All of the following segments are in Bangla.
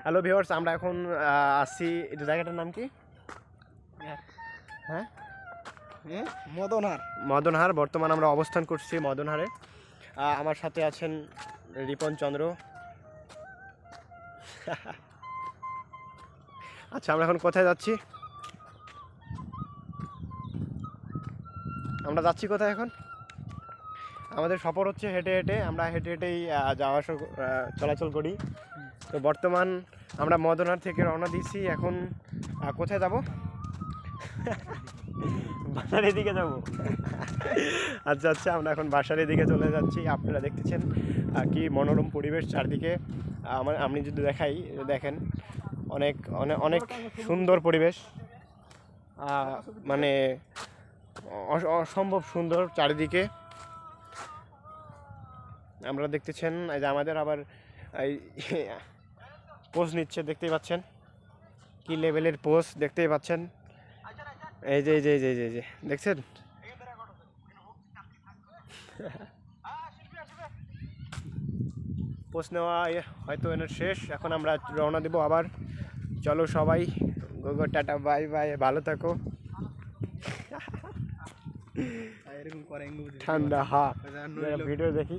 হ্যালো ভিউয়ার্স, আমরা এখন আসছি, এটা জায়গাটার নাম কি? হ্যাঁ, মদনহার। বর্তমান আমরা অবস্থান করছি মদনহারে। আমার সাথে আছেন রিপন চন্দ্র। আচ্ছা, আমরা এখন কোথায় যাচ্ছি? আমরা যাচ্ছি কোথায় এখন? আমাদের সফর হচ্ছে হেঁটে হেঁটে। আমরা হেঁটে হেঁটেই যাওয়া আসা চলাচল করি। তো বর্তমান আমরা মদনহাট থেকে রওনা দিয়েছি। এখন কোথায় যাব? বাসারের দিকে যাব। আচ্ছা আচ্ছা, আমরা এখন বাসারের দিকে চলে যাচ্ছি। আপনারা দেখতেছেন কি মনোরম পরিবেশ চারদিকে। আমি যদি দেখাই, দেখেন অনেক অনেক অনেক সুন্দর পরিবেশ, মানে অসম্ভব সুন্দর চারিদিকে। আমরা দেখতেছেন এই যে আমাদের আবার এই পোজ নিচ্ছে, দেখতেই পাচ্ছেন কি লেভেলের পোজ, দেখতেই পাচ্ছেন। এই যে এই যে এই যে দেখছেন। পোজ নেওয়া হয়তো এর শেষ। এখন আমরা রওনা দেব আবার। চলো সবাই, গোগো টাটা বাই বাই, ভালো থাকো। ঠান্ডা ভিডিও দেখি।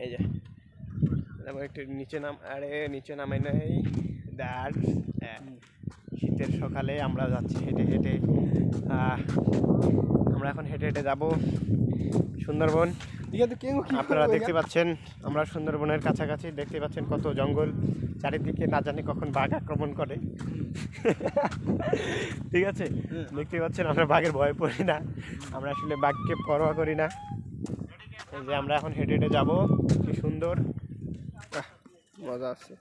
এই যে একটু নিচে নিচে নামাই নাই। শীতের সকালে আমরা যাচ্ছি হেঁটে হেঁটে। আমরা এখন হেঁটে হেঁটে যাবো সুন্দরবন। আপনারা দেখতে পাচ্ছেন আমরা সুন্দরবনের কাছাকাছি। দেখতে পাচ্ছেন কত জঙ্গল চারিদিকে, না জানি কখন বাঘ আক্রমণ করে। ঠিক আছে, দেখতে পাচ্ছেন আমরা বাঘের ভয় পড়ি না, আমরা আসলে বাঘকে পরোয়া করি না। এই যে আমরা এখন হেঁটে হেঁটে যাবো, কি সুন্দর, মজা আছে।